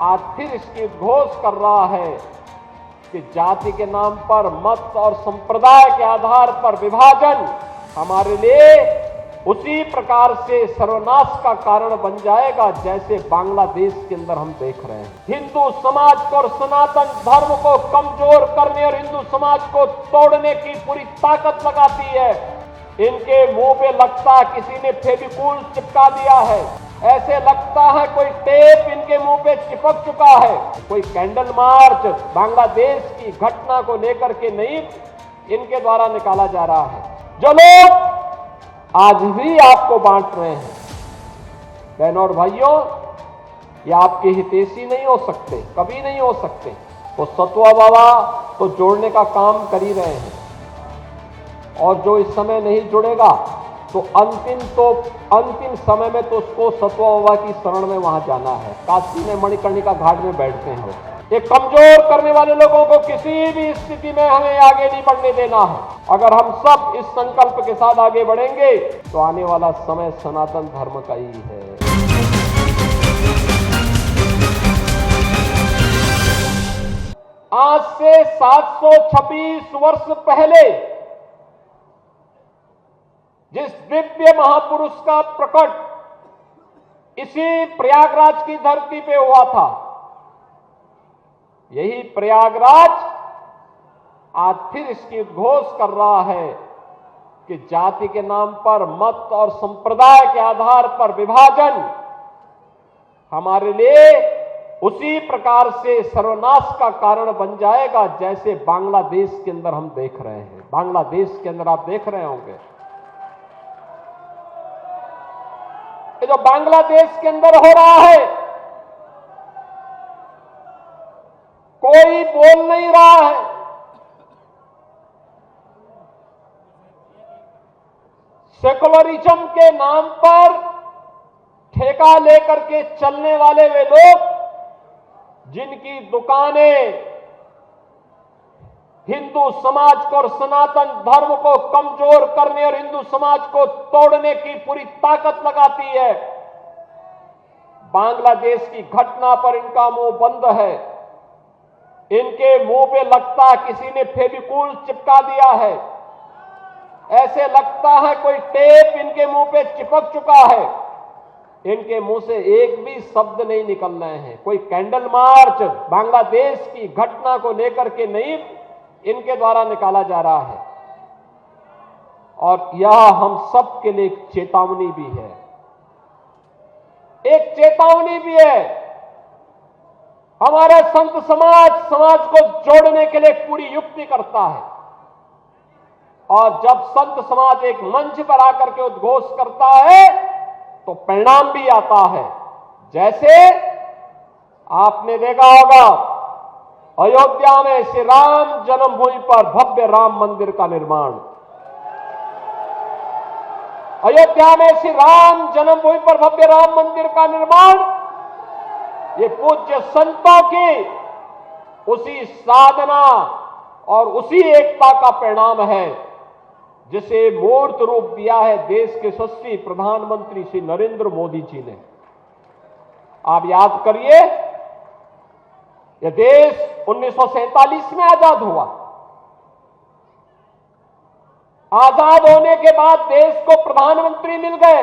आज फिर इसकी उद्घोष कर रहा है कि जाति के नाम पर, मत और संप्रदाय के आधार पर विभाजन हमारे लिए उसी प्रकार से सर्वनाश का कारण बन जाएगा जैसे बांग्लादेश के अंदर हम देख रहे हैं। हिंदू समाज को और सनातन धर्म को कमजोर करने और हिंदू समाज को तोड़ने की पूरी ताकत लगाती है। इनके मुंह पे लगता है किसी ने फेविकोल चिपका दिया है, ऐसे लगता है कोई टेप इनके मुंह पे चिपक चुका है। कोई कैंडल मार्च बांग्लादेश की घटना को लेकर के नहीं इनके द्वारा निकाला जा रहा है। जो लोग आज भी आपको बांट रहे हैं, बहनों और भाइयों, ये आपके हितैषी नहीं हो सकते, कभी नहीं हो सकते। वो सतुआ बाबा तो जोड़ने का काम कर ही रहे हैं, और जो इस समय नहीं जुड़ेगा तो अंतिम समय में तो उसको सतुआ बाबा की शरण में वहां जाना है। काशी में मणिकर्णिका घाट में बैठते हैं। ये कमजोर करने वाले लोगों को किसी भी स्थिति में हमें आगे नहीं बढ़ने देना है। अगर हम सब इस संकल्प के साथ आगे बढ़ेंगे तो आने वाला समय सनातन धर्म का ही है। आज से 726 वर्ष पहले जिस दिव्य महापुरुष का प्रकट इसी प्रयागराज की धरती पे हुआ था, यही प्रयागराज आज फिर इसकी उद्घोष कर रहा है कि जाति के नाम पर, मत और संप्रदाय के आधार पर विभाजन हमारे लिए उसी प्रकार से सर्वनाश का कारण बन जाएगा जैसे बांग्लादेश के अंदर हम देख रहे हैं। बांग्लादेश के अंदर आप देख रहे होंगे, ये जो बांग्लादेश के अंदर हो रहा है, कोई बोल नहीं रहा है। सेकुलरिज्म के नाम पर ठेका लेकर के चलने वाले वे लोग जिनकी दुकानें हिंदू समाज को और सनातन धर्म को कमजोर करने और हिंदू समाज को तोड़ने की पूरी ताकत लगाती है, बांग्लादेश की घटना पर इनका मुंह बंद है। इनके मुंह पे लगता है किसी ने फेविकोल चिपका दिया है, ऐसे लगता है कोई टेप इनके मुंह पे चिपक चुका है। इनके मुंह से एक भी शब्द नहीं निकल रहे हैं। कोई कैंडल मार्च बांग्लादेश की घटना को लेकर के नहीं इनके द्वारा निकाला जा रहा है, और यह हम सब के लिए एक चेतावनी भी है। एक चेतावनी भी है। हमारे संत समाज को जोड़ने के लिए पूरी युक्ति करता है, और जब संत समाज एक मंच पर आकर के उद्घोष करता है तो परिणाम भी आता है। जैसे आपने देखा होगा अयोध्या में श्री राम जन्मभूमि पर भव्य राम मंदिर का निर्माण, अयोध्या में श्री राम जन्मभूमि पर भव्य राम मंदिर का निर्माण, ये पूज्य संतों की उसी साधना और उसी एकता का परिणाम है जिसे मूर्त रूप दिया है देश के यशस्वी प्रधानमंत्री श्री नरेंद्र मोदी जी ने। आप याद करिए, यह देश 1947 में आजाद हुआ। आजाद होने के बाद देश को प्रधानमंत्री मिल गए।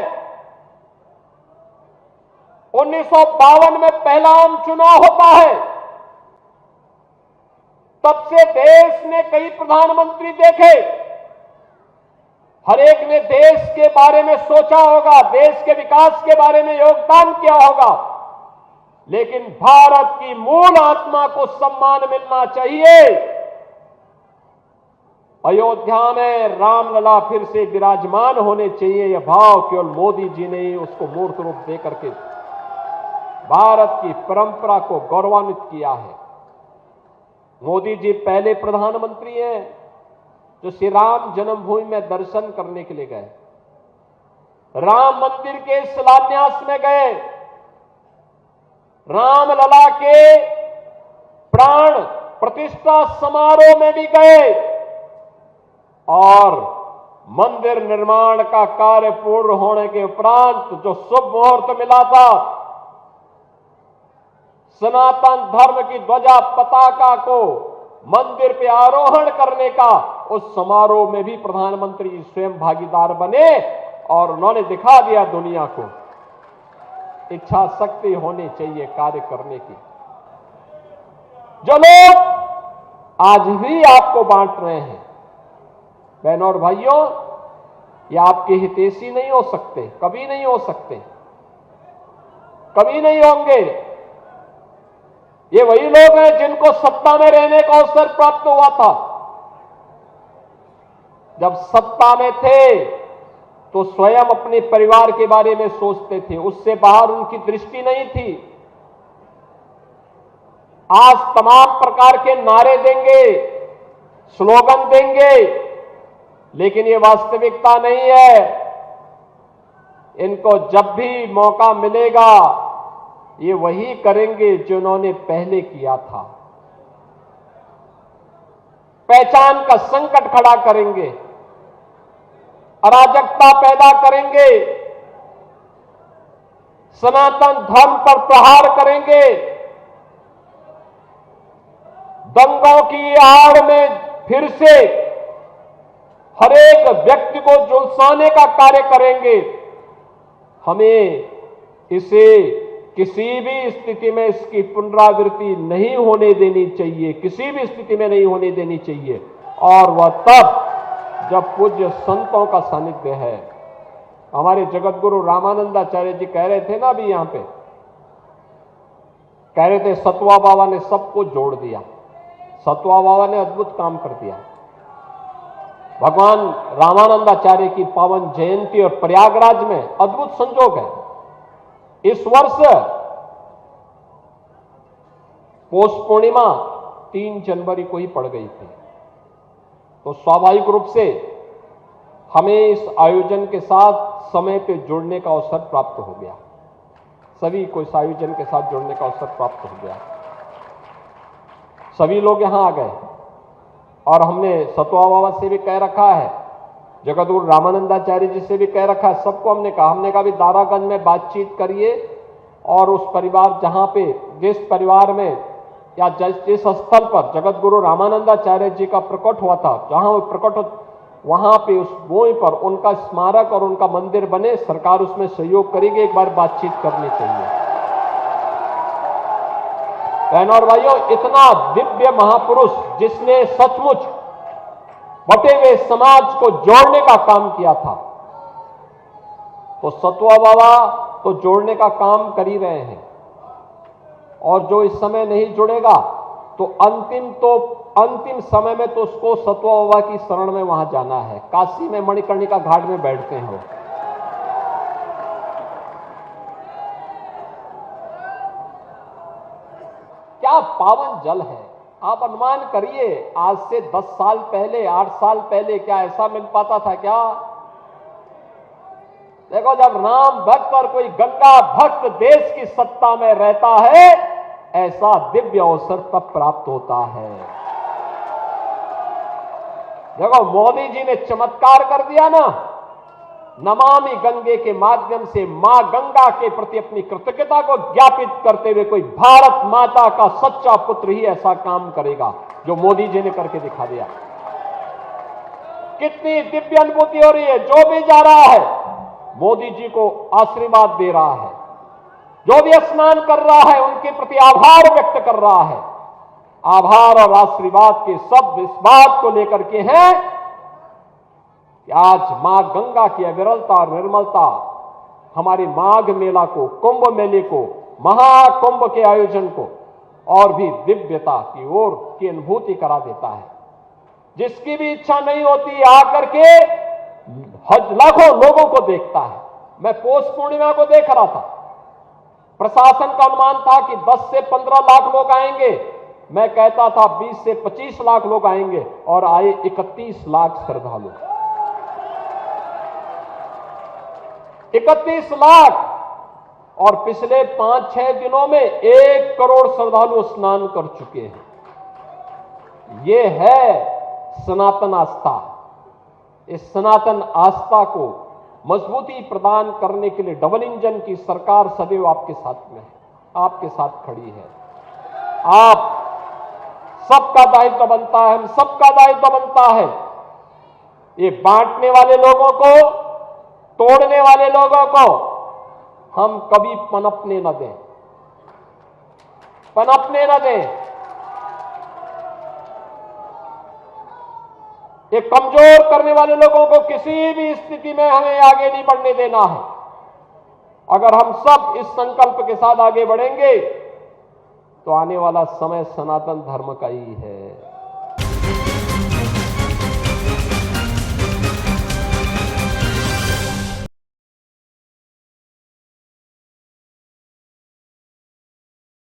1952 में पहला आम चुनाव होता है। तब से देश ने कई प्रधानमंत्री देखे। हर एक ने देश के बारे में सोचा होगा, देश के विकास के बारे में योगदान किया होगा, लेकिन भारत की मूल आत्मा को सम्मान मिलना चाहिए। अयोध्या में रामलला फिर से विराजमान होने चाहिए, यह भाव केवल मोदी जी ने ही उसको मूर्त रूप देकर के भारत की परंपरा को गौरवान्वित किया है। मोदी जी पहले प्रधानमंत्री हैं जो श्री राम जन्मभूमि में दर्शन करने के लिए गए, राम मंदिर के शिलान्यास में गए, रामलला के प्राण प्रतिष्ठा समारोह में भी गए, और मंदिर निर्माण का कार्य पूर्ण होने के उपरांत जो शुभ मुहूर्त मिला था, सनातन धर्म की ध्वजा पताका को मंदिर पे आरोहण करने का उस समारोह में भी प्रधानमंत्री जी स्वयं भागीदार बने और उन्होंने दिखा दिया दुनिया को इच्छा शक्ति होनी चाहिए कार्य करने की। जो लोग आज भी आपको बांट रहे हैं, बहनों और भाइयों, ये आपके हितैषी नहीं हो सकते, कभी नहीं हो सकते, कभी नहीं होंगे। ये वही लोग हैं जिनको सत्ता में रहने का अवसर प्राप्त हुआ था। जब सत्ता में थे तो स्वयं अपने परिवार के बारे में सोचते थे, उससे बाहर उनकी दृष्टि नहीं थी। आज तमाम प्रकार के नारे देंगे, स्लोगन देंगे, लेकिन ये वास्तविकता नहीं है। इनको जब भी मौका मिलेगा ये वही करेंगे जो उन्होंने पहले किया था। पहचान का संकट खड़ा करेंगे, अराजकता पैदा करेंगे, सनातन धर्म पर प्रहार करेंगे, दंगों की आड़ में फिर से हर एक व्यक्ति को झुलसाने का कार्य करेंगे। हमें इसे किसी भी स्थिति में इसकी पुनरावृत्ति नहीं होने देनी चाहिए, किसी भी स्थिति में नहीं होने देनी चाहिए। और वह तब जब पूज्य संतों का सानिध्य है। हमारे जगत गुरु रामानंदाचार्य जी कह रहे थे ना, अभी यहां पे कह रहे थे सतवा बाबा ने सबको जोड़ दिया, सतवा बाबा ने अद्भुत काम कर दिया। भगवान रामानंदाचार्य की पावन जयंती और प्रयागराज में अद्भुत संजोग है। इस वर्ष पौष पूर्णिमा 3 जनवरी को ही पड़ गई थी, तो स्वाभाविक रूप से हमें इस आयोजन के साथ समय पे जुड़ने का अवसर प्राप्त हो गया। सभी को इस आयोजन के साथ जुड़ने का अवसर प्राप्त हो गया। सभी लोग यहां आ गए और हमने सतवा बाबा से भी कह रखा है, जगत गुरु रामानंदाचार्य जी से भी कह रखा है, सबको हमने कहा भी दारागंज में बातचीत करिए और उस परिवार जहां पे जिस परिवार में या जिस स्थल पर जगत गुरु रामानंदाचार्य जी का प्रकट हुआ था, जहां वो प्रकट वहां पे उस भूमि पर उनका स्मारक और उनका मंदिर बने, सरकार उसमें सहयोग करेगी। एक बार बातचीत करनी चाहिए। बहनों और भाइयों, इतना दिव्य महापुरुष जिसने सचमुच बटे हुए समाज को जोड़ने का काम किया था, तो सतवा बाबा तो जोड़ने का काम कर ही रहे हैं। और जो इस समय नहीं जुड़ेगा तो अंतिम समय में तो उसको सतवा बाबा की शरण में वहां जाना है। काशी में मणिकर्णिका घाट में बैठते हैं वो। क्या पावन जल है। आप अनुमान करिए, आज से 10 साल पहले, 8 साल पहले क्या ऐसा मिल पाता था क्या? देखो, जब राम भक्त और कोई गंगा भक्त देश की सत्ता में रहता है, ऐसा दिव्य अवसर तब प्राप्त होता है। देखो, मोदी जी ने चमत्कार कर दिया ना, नमामि गंगे के माध्यम से मां गंगा के प्रति अपनी कृतज्ञता को ज्ञापित करते हुए कोई भारत माता का सच्चा पुत्र ही ऐसा काम करेगा जो मोदी जी ने करके दिखा दिया। कितनी दिव्य अनुभूति हो रही है। जो भी जा रहा है मोदी जी को आशीर्वाद दे रहा है, जो भी स्नान कर रहा है उनके प्रति आभार व्यक्त कर रहा है। आभार और आशीर्वाद के शब्द इस बात को लेकर के हैं कि आज मां गंगा की अविरलता और निर्मलता हमारे माघ मेला को, कुंभ मेले को, महाकुंभ के आयोजन को और भी दिव्यता की ओर की अनुभूति करा देता है। जिसकी भी इच्छा नहीं होती आकर के लाखों लोगों को देखता है। मैं पौष पूर्णिमा को देख रहा था, प्रशासन का अनुमान था कि 10 से 15 लाख लोग आएंगे। मैं कहता था 20 से 25 लाख लोग आएंगे और आए 31 लाख श्रद्धालु। 31 लाख, और पिछले 5-6 दिनों में 1 करोड़ श्रद्धालु स्नान कर चुके हैं। ये है सनातन आस्था। इस सनातन आस्था को मजबूती प्रदान करने के लिए डबल इंजन की सरकार सदैव आपके साथ में है, आपके साथ खड़ी है। आप सबका दायित्व बनता है, हम सबका दायित्व बनता है ये बांटने वाले लोगों को, तोड़ने वाले लोगों को हम कभी पनपने न दें, पनपने न दें। ये कमजोर करने वाले लोगों को किसी भी स्थिति में हमें आगे नहीं बढ़ने देना है। अगर हम सब इस संकल्प के साथ आगे बढ़ेंगे तो आने वाला समय सनातन धर्म का ही है।